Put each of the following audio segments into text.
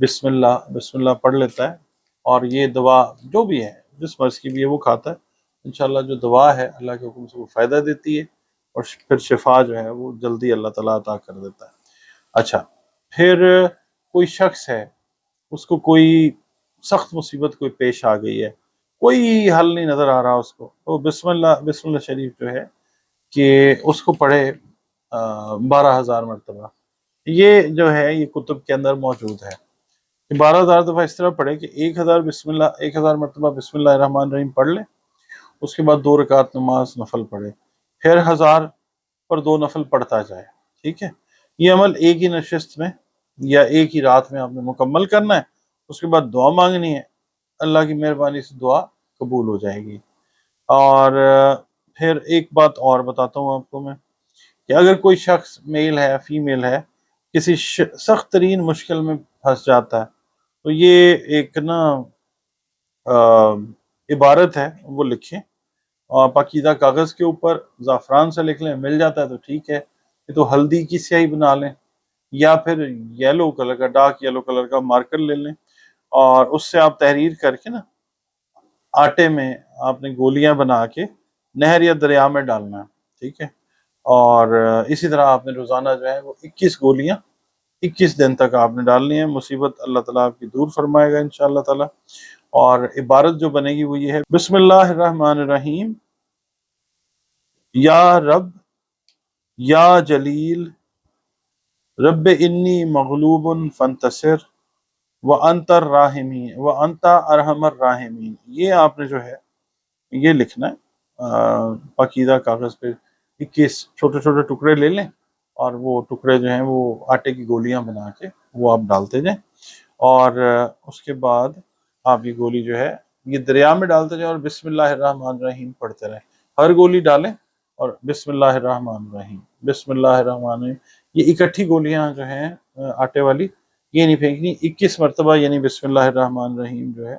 بسم اللہ پڑھ لیتا ہے، اور یہ دوا جو بھی ہے جس مرض کی بھی ہے وہ کھاتا ہے، انشاءاللہ جو دوا ہے اللہ کے حکم سے وہ فائدہ دیتی ہے، اور پھر شفا جو ہے وہ جلدی اللہ تعالیٰ عطا کر دیتا ہے۔ اچھا، پھر کوئی شخص ہے، اس کو کوئی سخت مصیبت کوئی پیش آ گئی ہے، کوئی حل نہیں نظر آ رہا اس کو، تو بسم اللہ شریف جو ہے کہ اس کو پڑھے 12,000 مرتبہ۔ یہ جو ہے یہ کتب کے اندر موجود ہے کہ 12,000 دفعہ اس طرح پڑھے کہ 1,000 مرتبہ بسم اللہ الرحمن الرحیم پڑھ لے، اس کے بعد 2 رکعت نماز نفل پڑھے، پھر 1,000 پر 2 نفل پڑھتا جائے، ٹھیک ہے۔ یہ عمل ایک ہی نشست میں یا ایک ہی رات میں آپ نے مکمل کرنا ہے، اس کے بعد دعا مانگنی ہے، اللہ کی مہربانی سے دعا قبول ہو جائے گی۔ اور پھر ایک بات اور بتاتا ہوں آپ کو میں، کہ اگر کوئی شخص میل ہے فیمیل ہے کسی سخت ترین مشکل میں پھنس جاتا ہے، تو یہ ایک نا عبارت ہے، وہ لکھیں اور پاکیزہ کاغذ کے اوپر زعفران سے لکھ لیں، مل جاتا ہے تو ٹھیک ہے، یہ تو ہلدی کی سیاہی بنا لیں، یا پھر یلو کلر کا ڈارک یلو کلر کا مارکر لے لیں، اور اس سے آپ تحریر کر کے نا آٹے میں آپ نے گولیاں بنا کے نہر یا دریا میں ڈالنا ہے، ٹھیک ہے۔ اور اسی طرح آپ نے روزانہ جو ہے وہ 21 گولیاں 21 دن تک آپ نے ڈالنی ہے، مصیبت اللہ تعالیٰ آپ کی دور فرمائے گا انشاءاللہ تعالیٰ۔ اور عبارت جو بنے گی وہ یہ ہے: بسم اللہ الرحمن الرحیم، یا رب یا جلیل رب انی مغلوب فانتصر وانت الراحمین وانت ارحم الراحمین۔ یہ آپ نے جو ہے یہ لکھنا ہے پاکیزہ کاغذ پہ، 21 چھوٹے چھوٹے ٹکڑے لے لیں، اور وہ ٹکڑے جو ہیں وہ آٹے کی گولیاں بنا کے وہ آپ ڈالتے جائیں، اور اس کے بعد آپ یہ گولی جو ہے یہ دریا میں ڈالتے جائیں، اور بسم اللہ الرحمن الرحیم پڑھتے رہیں، ہر گولی ڈالیں اور بسم اللہ الرحمن الرحیم بسم اللہ الرحمن الرحیم۔ یہ اکٹھی گولیاں جو ہیں آٹے والی یہ نہیں پھینکنی، 21 مرتبہ یعنی بسم اللہ الرحمن الرحیم جو ہے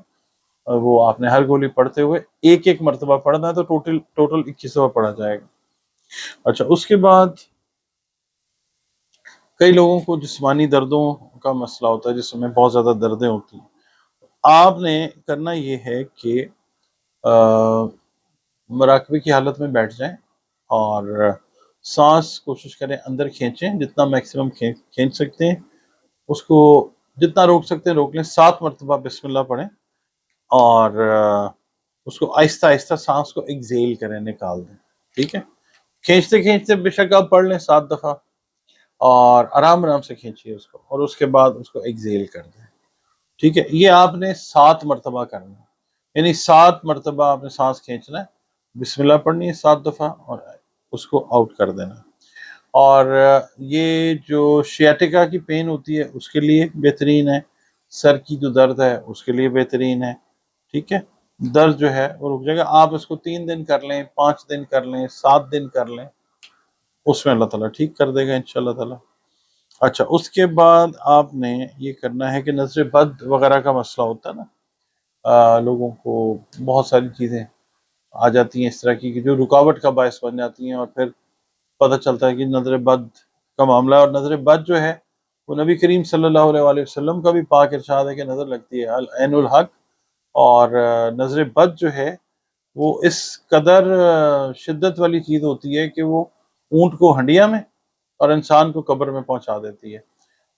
وہ آپ نے ہر گولی پڑھتے ہوئے ایک ایک مرتبہ پڑھنا ہے، تو ٹوٹل 21 دفعہ پڑھا جائے گا۔ اچھا، اس کے بعد کئی لوگوں کو جسمانی دردوں کا مسئلہ ہوتا ہے، جس میں بہت زیادہ دردیں ہوتی ہیں، آپ نے کرنا یہ ہے کہ مراقبے کی حالت میں بیٹھ جائیں، اور سانس کوشش کریں اندر کھینچیں، جتنا میکسیمم کھینچ سکتے ہیں اس کو، جتنا روک سکتے ہیں روک لیں، 7 مرتبہ بسم اللہ پڑھیں، اور اس کو آہستہ آہستہ سانس کو ایکزیل کریں، نکال دیں، ٹھیک ہے۔ کھینچتے کھینچتے بے شک آپ پڑھ لیں 7 دفعہ، اور آرام آرام سے کھینچیے اس کو، اور اس کے بعد اس کو ایکزیل کر دیں، ٹھیک ہے۔ یہ آپ نے 7 مرتبہ کرنا ہے، یعنی 7 مرتبہ آپ نے سانس کھینچنا ہے، بسم اللہ پڑھنی ہے 7 دفعہ، اور اس کو آؤٹ کر دینا۔ اور یہ جو شیاٹیکا کی پین ہوتی ہے اس کے لیے بہترین ہے، سر کی جو درد ہے اس کے لیے بہترین ہے، ٹھیک ہے۔ درد جو ہے وہ رک جائے گا، آپ اس کو 3 دن کر لیں، 5 دن کر لیں، 7 دن کر لیں، اس میں اللہ تعالیٰ ٹھیک کر دے گا انشاءاللہ تعالیٰ۔ اچھا، اس کے بعد آپ نے یہ کرنا ہے کہ نظر بد وغیرہ کا مسئلہ ہوتا ہے نا، لوگوں کو بہت ساری چیزیں آ جاتی ہیں اس طرح کی کہ جو رکاوٹ کا باعث بن جاتی ہیں، اور پھر پتہ چلتا ہے کہ نظر بد کا معاملہ ہے، اور نظر بد جو ہے وہ نبی کریم صلی اللہ علیہ وآلہ وسلم کا بھی پاک ارشاد ہے کہ نظر لگتی ہے العین الحق، اور نظر بد جو ہے وہ اس قدر شدت والی چیز ہوتی ہے کہ وہ اونٹ کو ہنڈیا میں اور انسان کو قبر میں پہنچا دیتی ہے۔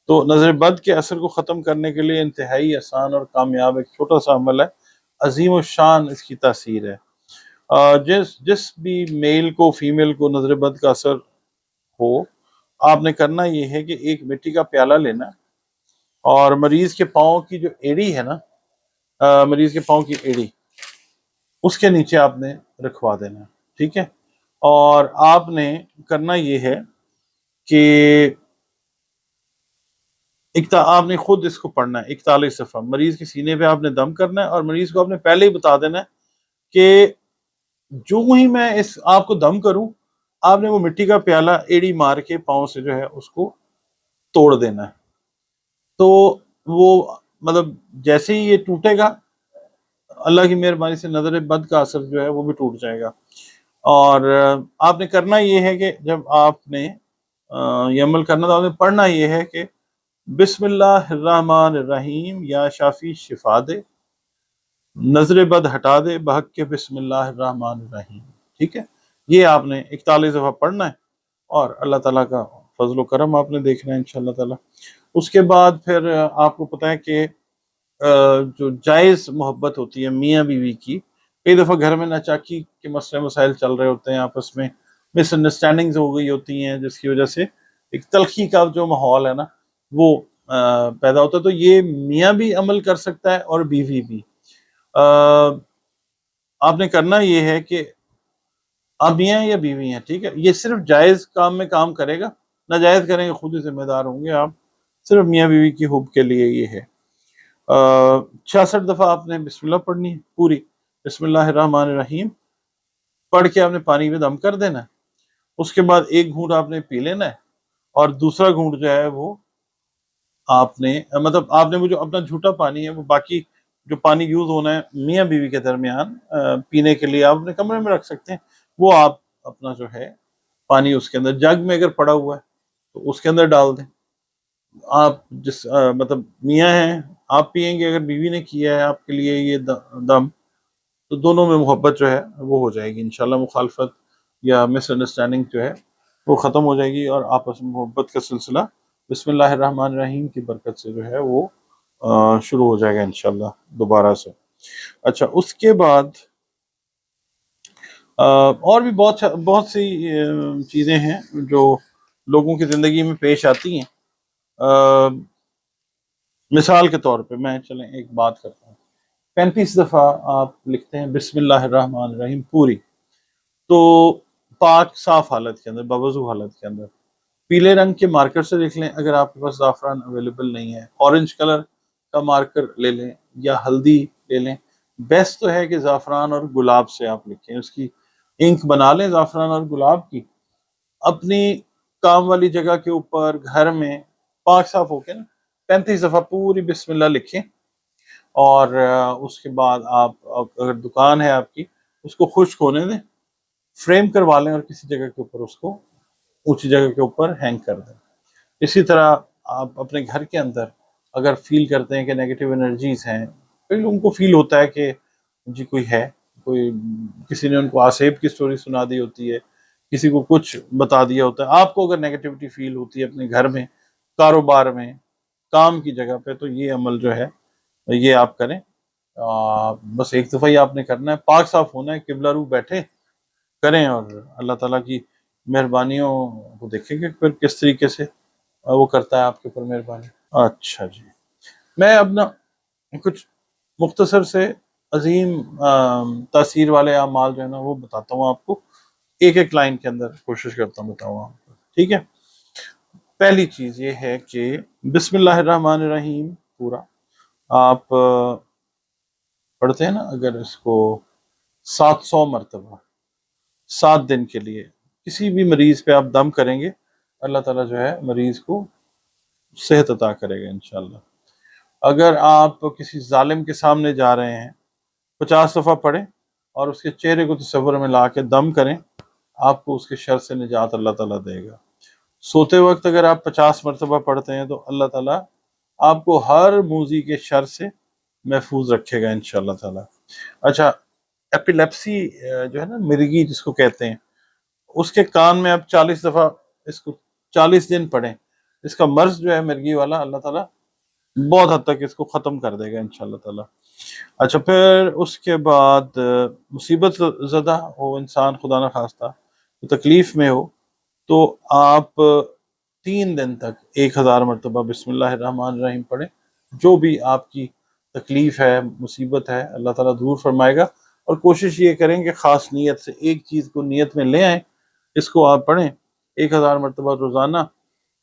تو نظر بد کے اثر کو ختم کرنے کے لیے انتہائی آسان اور کامیاب ایک چھوٹا سا عمل ہے، عظیم الشان اس کی تاثیر ہے۔ جس بھی میل کو فیمیل کو نظر بد کا اثر ہو، آپ نے کرنا یہ ہے کہ ایک مٹی کا پیالہ لینا، اور مریض کے پاؤں کی جو ایڑی ہے نا، مریض کے پاؤں کی ایڑی اس کے نیچے آپ نے رکھوا دینا، ٹھیک ہے۔ اور آپ نے کرنا یہ ہے کہ آپ نے خود اس کو پڑھنا ہے 41 دفعہ، مریض کے سینے پہ آپ نے دم کرنا ہے، اور مریض کو آپ نے پہلے ہی بتا دینا ہے کہ جو ہی میں آپ کو دم کروں، آپ نے وہ مٹی کا پیالہ ایڑی مار کے پاؤں سے جو ہے اس کو توڑ دینا ہے، تو وہ مطلب جیسے ہی یہ ٹوٹے گا اللہ کی مہربانی سے نظر بد کا اثر جو ہے وہ بھی ٹوٹ جائے گا۔ اور آپ نے کرنا یہ ہے کہ جب آپ نے یہ عمل کرنا، تو آپ نے پڑھنا یہ ہے کہ بسم اللہ الرحمن الرحیم، یا شافی شفا دے، نظر بد ہٹا دے، بحق کے بسم اللہ الرحمن الرحیم. ٹھیک ہے، یہ آپ نے 41 دفعہ پڑھنا ہے، اور اللہ تعالیٰ کا فضل و کرم آپ نے دیکھنا ہے انشاءاللہ تعالیٰ. اس کے بعد پھر آپ کو پتہ ہے کہ جو جائز محبت ہوتی ہے میاں بیوی کی، کئی دفعہ گھر میں ناچاکی کے مسئلے مسائل چل رہے ہوتے ہیں، آپس میں مس انڈرسٹینڈنگز ہو گئی ہوتی ہیں، جس کی وجہ سے ایک تلخی کا جو ماحول ہے نا وہ پیدا ہوتا ہے. تو یہ میاں بھی عمل کر سکتا ہے اور بیوی بھی. آپ نے کرنا یہ ہے کہ آپ میاں یا بیوی ہیں، ٹھیک ہے، یہ صرف جائز کام میں کام کرے گا، ناجائز کریں گے خود ہی ذمہ دار ہوں گے آپ. صرف میاں بیوی کی حب کے لیے یہ ہے. 66 دفعہ آپ نے بسم اللہ پڑھنی ہے پوری. بسم اللہ الرحمن الرحیم پڑھ کے آپ نے پانی میں دم کر دینا ہے. اس کے بعد ایک گھونٹ آپ نے پی لینا ہے، اور دوسرا گھونٹ جو ہے وہ آپ نے مطلب آپ نے وہ جو اپنا جھوٹا پانی ہے، وہ باقی جو پانی یوز ہونا ہے میاں بیوی کے درمیان پینے کے لیے آپ اپنے کمرے میں رکھ سکتے ہیں، وہ آپ اپنا جو ہے پانی اس کے اندر جگ میں اگر پڑا ہوا ہے تو اس کے اندر ڈال دیں. آپ جس مطلب میاں ہیں آپ پیئیں گے، اگر بیوی نے کیا ہے آپ کے لیے یہ دم، تو دونوں میں محبت جو ہے وہ ہو جائے گی انشاءاللہ. مخالفت یا مس انڈرسٹینڈنگ جو ہے وہ ختم ہو جائے گی، اور آپس میں محبت کا سلسلہ بسم اللہ الرحمن الرحیم کی برکت سے جو ہے وہ شروع ہو جائے گا انشاءاللہ دوبارہ سے. اچھا، اس کے بعد اور بھی بہت سی چیزیں ہیں جو لوگوں کی زندگی میں پیش آتی ہیں. مثال کے طور پہ میں چلیں ایک بات کرتا ہوں. 35 دفعہ آپ لکھتے ہیں بسم اللہ الرحمن الرحیم پوری، تو پاک صاف حالت کے اندر، بوضو حالت کے اندر پیلے رنگ کے مارکر سے لکھ لیں اگر آپ کے پاس زعفران اویلیبل نہیں ہے. اورنج کلر کا مارکر لے لیں یا ہلدی لے لیں. بیسٹ تو ہے کہ زعفران اور گلاب سے آپ لکھیں، اس کی انک بنا لیں زعفران اور گلاب کی. اپنی کام والی جگہ کے اوپر گھر میں پاک صاف ہو کے نا 35 دفعہ پوری بسم اللہ لکھیں. اور اس کے بعد آپ اگر دکان ہے آپ کی اس کو خشک ہونے دیں، فریم کروا لیں اور کسی جگہ کے اوپر اس کو اونچی جگہ کے اوپر ہینگ کر دیں. اسی طرح آپ اپنے گھر کے اندر اگر فیل کرتے ہیں کہ نیگیٹو انرجیز ہیں، کئی لوگوں کو فیل ہوتا ہے کہ جی کوئی ہے، کوئی کسی نے ان کو آسیب کی سٹوری سنا دی ہوتی ہے، کسی کو کچھ بتا دیا ہوتا ہے. آپ کو اگر نیگیٹیوٹی فیل ہوتی ہے اپنے گھر میں، کاروبار میں، کام کی جگہ پہ، تو یہ عمل جو ہے یہ آپ کریں. بس ایک دفعہ ہی آپ نے کرنا ہے، پاک صاف ہونا ہے، قبلہ رو بیٹھے کریں، اور اللہ تعالیٰ کی مہربانیوں کو دیکھیں گے پھر کس طریقے سے وہ کرتا ہے آپ کے اوپر مہربانی. اچھا جی، میں اپنا کچھ مختصر سے عظیم تاثیر والے اعمال جو ہے نا وہ بتاتا ہوں آپ کو، ایک ایک لائن کے اندر کوشش کرتا ہوں بتاؤں آپ کو. ٹھیک ہے، پہلی چیز یہ ہے کہ بسم اللہ الرحمن الرحیم پورا آپ پڑھتے ہیں نا، اگر اس کو 700 مرتبہ 7 دن کے لیے کسی بھی مریض پہ آپ دم کریں گے، اللہ تعالیٰ جو ہے مریض کو صحت عطا کرے گا انشاءاللہ. اگر آپ کسی ظالم کے سامنے جا رہے ہیں 50 دفعہ پڑھیں اور اس کے چہرے کو تصور میں لا کے دم کریں، آپ کو اس کے شر سے نجات اللہ تعالیٰ دے گا. سوتے وقت اگر آپ 50 مرتبہ پڑھتے ہیں تو اللہ تعالیٰ آپ کو ہر موذی کے شر سے محفوظ رکھے گا انشاءاللہ تعالیٰ. اچھا، ایپیلیپسی جو ہے نا، مرگی جس کو کہتے ہیں، اس کے کان میں آپ 40 دفعہ اس کو 40 دن پڑھیں. اس کا مرض جو ہے مرگی والا اللہ تعالیٰ بہت حد تک اس کو ختم کر دے گا انشاءاللہ تعالیٰ. اچھا، پھر اس کے بعد مصیبت زدہ ہو انسان، خدا نہ خواستہ تکلیف میں ہو، تو آپ 3 دن تک 1000 مرتبہ بسم اللہ الرحمن الرحیم پڑھیں. جو بھی آپ کی تکلیف ہے، مصیبت ہے، اللہ تعالیٰ دور فرمائے گا. اور کوشش یہ کریں کہ خاص نیت سے ایک چیز کو نیت میں لے آئیں، اس کو آپ پڑھیں 1000 مرتبہ روزانہ،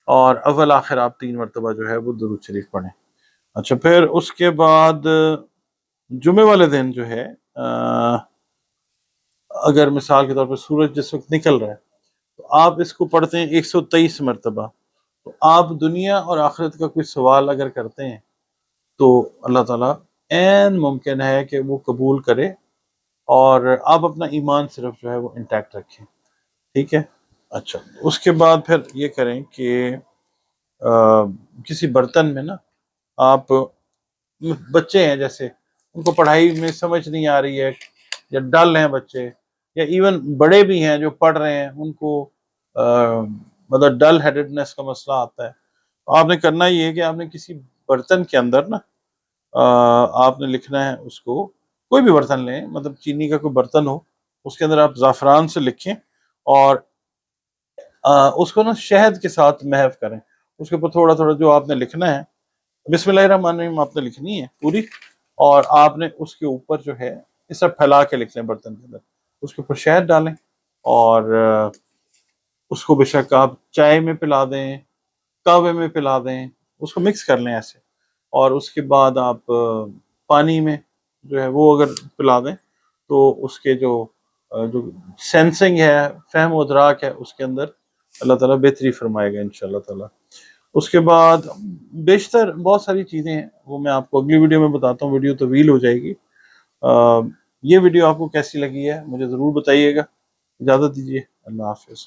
اور اول آخر آپ 3 مرتبہ جو ہے وہ درود شریف پڑھیں. اچھا، پھر اس کے بعد جمعے والے دن جو ہے اگر مثال کے طور پر سورج جس وقت نکل رہا ہے تو آپ اس کو پڑھتے ہیں 123 مرتبہ. تو آپ دنیا اور آخرت کا کوئی سوال اگر کرتے ہیں تو اللہ تعالیٰ عین ممکن ہے کہ وہ قبول کرے، اور آپ اپنا ایمان صرف جو ہے وہ انٹیکٹ رکھیں. ٹھیک ہے. اچھا، اس کے بعد پھر یہ کریں کہ کسی برتن میں نا آپ بچے ہیں جیسے ان کو پڑھائی میں سمجھ نہیں آ رہی ہے یا ڈل ہیں بچے یا ایون بڑے بھی ہیں جو پڑھ رہے ہیں ان کو مطلب ڈل ہیڈڈنس کا مسئلہ آتا ہے. آپ نے کرنا یہ ہے کہ آپ نے کسی برتن کے اندر نا آپ نے لکھنا ہے اس کو, کوئی بھی برتن لیں, مطلب چینی کا کوئی برتن ہو, اس کے اندر آپ زعفران سے لکھیں اور اس کو نا شہد کے ساتھ محو کریں. اس کے اوپر تھوڑا تھوڑا جو آپ نے لکھنا ہے, بسم اللہ الرحمن الرحیم آپ نے لکھنی ہے پوری, اور آپ نے اس کے اوپر جو ہے اس طرح پھیلا کے لکھ لیں برتن کے اندر, اس کے اوپر شہد ڈالیں اور اس کو بے شک آپ چائے میں پلا دیں, قہوے میں پلا دیں, اس کو مکس کر لیں ایسے, اور اس کے بعد آپ پانی میں جو ہے وہ اگر پلا دیں تو اس کے جو سینسنگ ہے, فہم و ادراک ہے, اس کے اندر اللہ تعالیٰ بہتری فرمائے گا انشاءاللہ تعالیٰ. اس کے بعد بیشتر بہت ساری چیزیں ہیں وہ میں آپ کو اگلی ویڈیو میں بتاتا ہوں, ویڈیو طویل ہو جائے گی. یہ ویڈیو آپ کو کیسی لگی ہے مجھے ضرور بتائیے گا. اجازت دیجیے, اللہ حافظ.